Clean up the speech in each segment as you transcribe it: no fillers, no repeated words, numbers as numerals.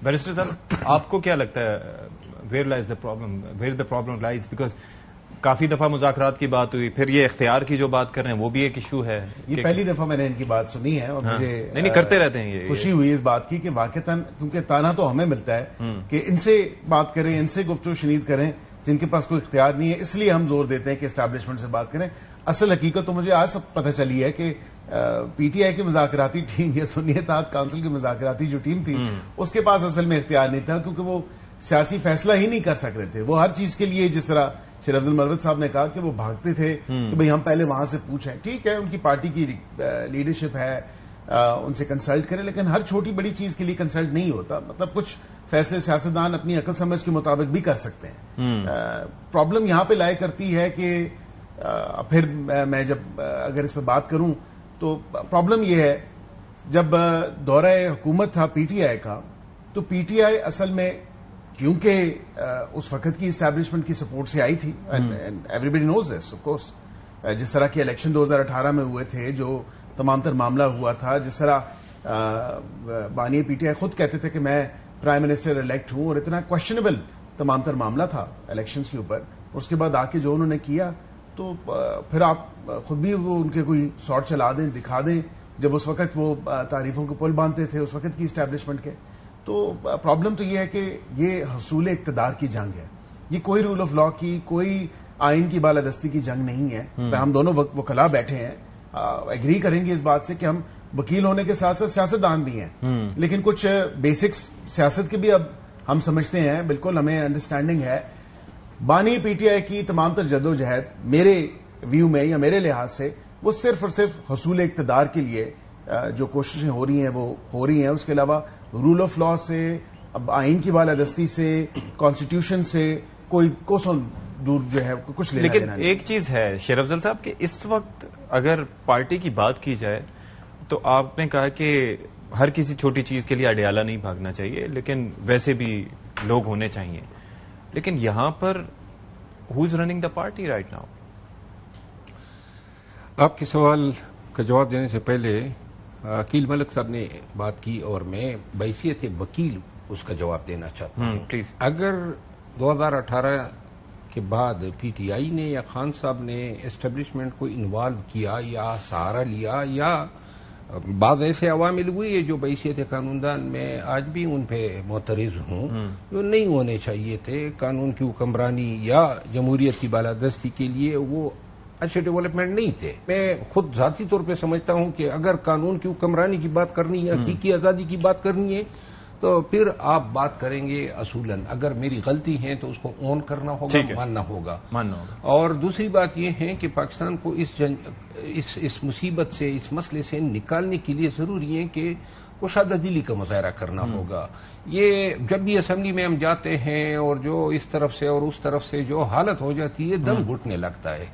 Barrister صاحب آپ کو کیا لگتا ہے where lies the problem, where the problem lies? Because کافی دفعہ مذاکرات کی بات ہوئی، پھر یہ اختیار کی جو بات کر رہے ہیں وہ بھی ایک ایشو ہے. یہ پہلی دفعہ میں نے ان کی بات سنی ہے اور مجھے نہیں کرتے رہتے ہیں یہ خوشی ہوئی اس بات کی کہ واقعتاً کیونکہ تانا تو ہمیں ملتا ہے کہ ان سے بات کریں، ان سے گفتگو شنید کریں جن کے پاس کوئی اختیار نہیں ہے، اس لیے ہم زور دیتے ہیں کہ اسٹیبلشمنٹ سے بات کریں. اصل حقیقت تو مجھے آج سب پتہ چلی ہے کہ پی ٹی آئی کی مذاکراتی ٹیم یا سنی اتحاد کونسل کی مذاکراتی جو ٹیم تھی اس کے پاس اصل میں اختیار نہیں تھا، کیونکہ وہ سیاسی فیصلہ ہی نہیں کر سک رہے تھے. وہ ہر چیز کے لیے، جس طرح شیر افضل مروت صاحب نے کہا کہ وہ بھاگتے تھے کہ بھئی ہم پہلے وہاں سے پوچھیں. ٹھیک ہے، ان کی پارٹی کی لیڈرشپ ہے، ان سے کنسلٹ کریں، لیکن ہر چھوٹی بڑی چیز کے لیے کنسلٹ نہیں ہوتا. مطلب کچھ فیصلے سیاستدان اپنی عقل سمجھ کے مطابق بھی کر سکتے ہیں. پرابلم یہاں پہ لائے کرتی ہے کہ پھر میں جب اگر اس پہ بات کروں تو پرابلم یہ ہے، جب دورہ حکومت تھا پی ٹی آئی کا تو پی ٹی آئی اصل میں کیونکہ اس وقت کی اسٹیبلشمنٹ کی سپورٹ سے آئی تھی، everybody knows this of course. جس طرح کے الیکشن 2018 میں ہوئے تھے، جو تمام تر معاملہ ہوا تھا، جس طرح بانی پی ٹی آئی خود کہتے تھے کہ میں پرائم منسٹر الیکٹ ہوں، اور اتنا کوشچنیبل تمام تر معاملہ تھا الیکشنز کے اوپر. اس کے بعد آ کے جو انہوں نے کیا تو پھر آپ خود بھی وہ ان کے کوئی سارٹ چلا دیں، دکھا دیں. جب اس وقت وہ تعریفوں کو پل باندھتے تھے اس وقت کی اسٹیبلشمنٹ کے، تو پرابلم تو یہ ہے کہ یہ حصول اقتدار کی جنگ ہے. یہ کوئی رول آف لا کی، کوئی آئین کی بالادستی کی جنگ نہیں ہے. ہم دونوں وکلاء بیٹھے ہیں، ایگری کریں گے اس بات سے کہ ہم وکیل ہونے کے ساتھ ساتھ سیاستدان بھی ہیں، لیکن کچھ بیسکس سیاست کے بھی اب ہم سمجھتے ہیں، بالکل ہمیں انڈرسٹینڈنگ ہے. بانی پی ٹی آئی کی تمام تر جدوجہد میرے ویو میں یا میرے لحاظ سے وہ صرف اور صرف حصول اقتدار کے لیے جو کوششیں ہو رہی ہیں وہ ہو رہی ہیں. اس کے علاوہ رول آف لا سے، اب آئین کی بالادستی سے، کانسٹیٹیوشن سے کوئی کوسوں دور جو ہے کچھ لینا لیکن دینا نہیں. ایک چیز ہے شیر افضل صاحب کہ اس وقت اگر پارٹی کی بات کی جائے تو آپ نے کہا کہ ہر کسی چھوٹی چیز کے لیے اڈیالہ نہیں بھاگنا چاہیے، لیکن ویسے بھی لوگ ہونے چاہیے. لیکن یہاں پر who is running the party right now? آپ کے سوال کا جواب دینے سے پہلے عقیل ملک صاحب نے بات کی اور میں بحیثیت وکیل اس کا جواب دینا چاہتا ہوں. پلیز. اگر 2018 کے بعد پی ٹی آئی نے یا خان صاحب نے اسٹیبلشمنٹ کو انوالو کیا یا سہارا لیا، یا بعض ایسے عوامل ہوئے جو بحیثیت قانوندان میں آج بھی ان پہ معترض ہوں، جو نہیں ہونے چاہیے تھے. قانون کی حکمرانی یا جمہوریت کی بالادستی کے لیے وہ اچھے ڈیولپمنٹ نہیں تھے. میں خود ذاتی طور پہ سمجھتا ہوں کہ اگر قانون کی حکمرانی کی بات کرنی ہے، حقیقی آزادی کی بات کرنی ہے، تو پھر آپ بات کریں گے اصولاً. اگر میری غلطی ہے تو اس کو اون کرنا ہوگا، ماننا ہوگا. اور دوسری بات یہ ہے کہ پاکستان کو اس مصیبت سے، اس مسئلے سے نکالنے کے لیے ضروری ہے کہ کشادہ دلی کا مظاہرہ کرنا ہوگا. یہ جب بھی اسمبلی میں ہم جاتے ہیں اور جو اس طرف سے اور اس طرف سے جو حالت ہو جاتی ہے، دم گھٹنے لگتا ہے.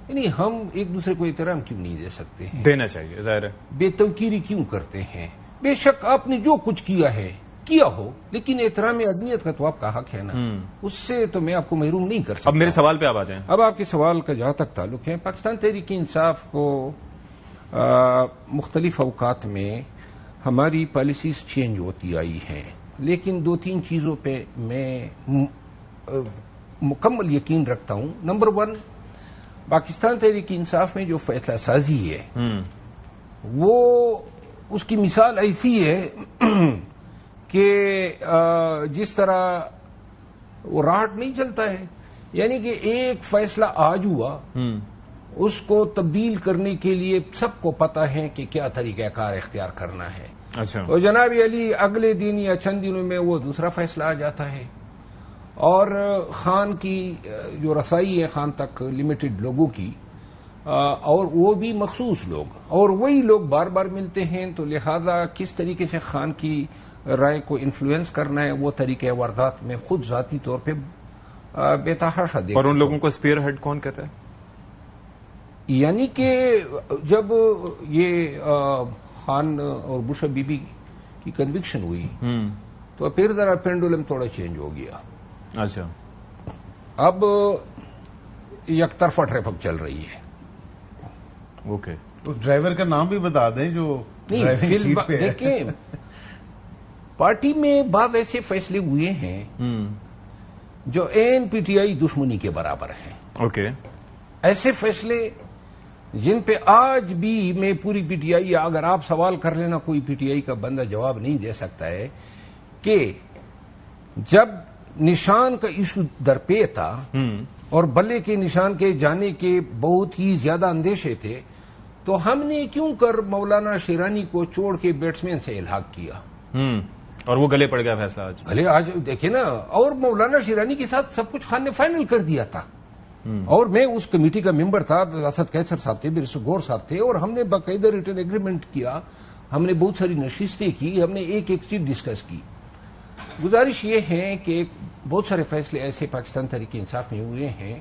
یعنی ہم ایک دوسرے کو احترام کیوں نہیں دے سکتے ہیں؟ دینا چاہیے، ظاہر ہے. بے توقیری کیوں کرتے ہیں؟ بے شک آپ نے جو کچھ کیا ہو، لیکن احترام عدمیت کا تو آپ کا حق ہے نا. اس سے تو میں آپ کو محروم نہیں کر سکتا. اب میرے سوال پہ آپ آ جائیں. اب آپ کے سوال کا جہاں تک تعلق ہے، پاکستان تحریک انصاف کو مختلف اوقات میں ہماری پالیسیز چینج ہوتی آئی ہیں، لیکن 2-3 چیزوں پہ میں مکمل یقین رکھتا ہوں. نمبر 1، پاکستان تحریک انصاف میں جو فیصلہ سازی ہے وہ اس کی مثال ایسی ہے کہ جس طرح وہ راہٹ نہیں چلتا ہے. یعنی کہ ایک فیصلہ آج ہوا، اس کو تبدیل کرنے کے لیے سب کو پتا ہے کہ کیا طریقہ کار اختیار کرنا ہے. اچھا. تو جناب علی اگلے دن یا چند دنوں میں وہ دوسرا فیصلہ آ جاتا ہے، اور خان کی جو رسائی ہے خان تک لمیٹڈ لوگوں کی، اور وہ بھی مخصوص لوگ، اور وہی لوگ بار بار ملتے ہیں. تو لہذا کس طریقے سے خان کی رائے کو انفلوئنس کرنا ہے، وہ طریقہ واردات میں خود ذاتی طور پہ بے تحاشا دیکھتا ہوں. اور ان لوگوں کو اسپیئر ہیڈ کون کرتا ہے؟ یعنی کہ جب یہ خان اور بشا بی بی کی کنوکشن ہوئی تو پھر ذرا پینڈولم تھوڑا چینج ہو گیا. اچھا. اب یک طرفہ ٹریفک چل رہی ہے. اوکے. ڈرائیور کا نام بھی بتا دیں جو ڈرائیونگ سیٹ پہ ہے. دیکھیں پارٹی میں بعض ایسے فیصلے ہوئے ہیں جو این پی ٹی آئی دشمنی کے برابر ہیں. اوکے. ایسے فیصلے جن پہ آج بھی میں پوری پی ٹی آئی، اگر آپ سوال کر لینا کوئی پی ٹی آئی کا بندہ جواب نہیں دے سکتا ہے کہ جب نشان کا ایشو درپے تھا اور بلے کے نشان کے جانے کے بہت ہی زیادہ اندیشے تھے تو ہم نے کیوں کر مولانا شیرانی کو چھوڑ کے بیٹسمین سے الحاق کیا. اور وہ گلے پڑ گیا فیصلہ آج. بھلے آج دیکھیں نا، اور مولانا شیرانی کے ساتھ سب کچھ خان نے فائنل کر دیا تھا. اور میں اس کمیٹی کا ممبر تھا، اسد قیصر صاحب تھے، بیرسٹر گور صاحب تھے، اور ہم نے باقاعدہ ریٹن ایگریمنٹ کیا، ہم نے بہت ساری نشستیں کی، ہم نے ایک ایک چیز ڈسکس کی. گزارش یہ ہے کہ بہت سارے فیصلے ایسے پاکستان تحریک انصاف میں ہوئے ہیں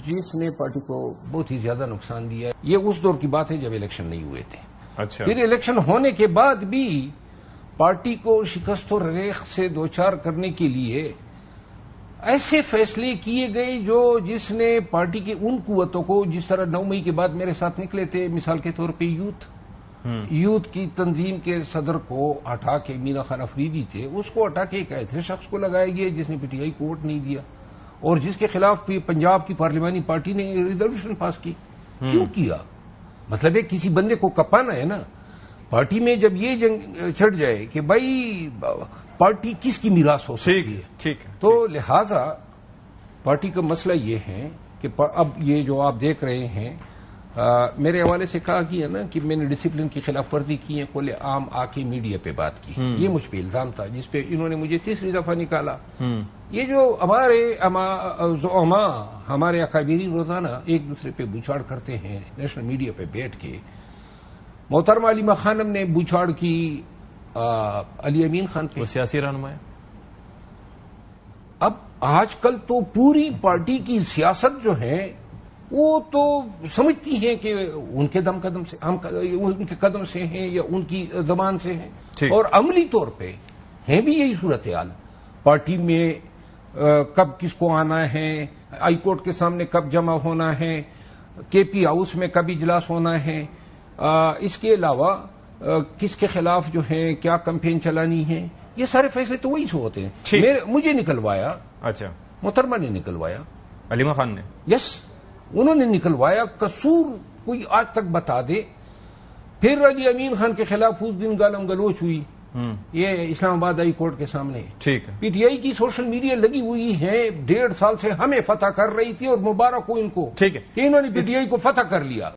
جس نے پارٹی کو بہت ہی زیادہ نقصان دیا ہے. یہ اس دور کی بات ہے جب الیکشن نہیں ہوئے تھے. اچھا. پھر الیکشن ہونے کے بعد بھی پارٹی کو شکست و ریخ سے دوچار کرنے کے لیے ایسے فیصلے کیے گئے جو جس نے پارٹی کی ان قوتوں کو، جس طرح 9 مئی کے بعد میرے ساتھ نکلے تھے مثال کے طور پہ یوتھ کی تنظیم کے صدر کو ہٹا کے، مینا خان افریدی تھے، اس کو ہٹا کے ایک ایسے شخص کو لگایا گیا جس نے پی ٹی آئی کو ووٹ نہیں دیا اور جس کے خلاف بھی پنجاب کی پارلیمانی پارٹی نے ریزولوشن پاس کی. کیوں کیا؟ مطلب ہے کسی بندے کو کپانا ہے نا. پارٹی میں جب یہ جنگ چڑھ جائے کہ بھائی پارٹی کس کی میراث ہو سکتی ہے، ٹھیک ہے، تو لہذا پارٹی کا مسئلہ یہ ہے کہ اب یہ جو آپ دیکھ رہے ہیں، میرے حوالے سے کہا گیا نا کہ میں نے ڈسپلن کی خلاف ورزی کی ہے، کل عام آ کے میڈیا پہ بات کی. یہ مجھ پہ الزام تھا جس پہ انہوں نے مجھے تیسری دفعہ نکالا. یہ جو ہمارے اکابرین روزانہ ایک دوسرے پہ بچھاڑ کرتے ہیں نیشنل میڈیا پہ بیٹھ کے، محترمہ علیمہ خانم نے بچھاڑ کی علی امین خان پہ. وہ سیاسی رہنما ہے. اب آج کل تو پوری پارٹی کی سیاست جو ہے وہ تو سمجھتی ہیں کہ ان کے قدم سے ہم ان کے قدم سے ہیں یا ان کی زبان سے ہیں، اور عملی طور پہ ہیں بھی یہی صورتحال. پارٹی میں کب کس کو آنا ہے، ہائی کورٹ کے سامنے کب جمع ہونا ہے، کے پی ہاؤس میں کب اجلاس ہونا ہے، اس کے علاوہ کس کے خلاف جو ہے کیا کمپین چلانی ہے، یہ سارے فیصلے تو وہی سے ہوتے ہیں. مجھے نکلوایا، اچھا، محترمہ نے نکلوایا، علیمہ خان نے. یس، انہوں نے نکلوایا. قصور کوئی آج تک بتا دے. پھر علی امین خان کے خلاف اس دن گالم گلوچ ہوئی، یہ اسلام آباد ہائی کورٹ کے سامنے. ٹھیک ہے. پی ٹی آئی کی سوشل میڈیا لگی ہوئی ہے، 1.5 سال سے ہمیں فتح کر رہی تھی اور مبارک ہو ان کو ٹھیک ہے کہ انہوں نے پی ٹی آئی کو فتح کر لیا.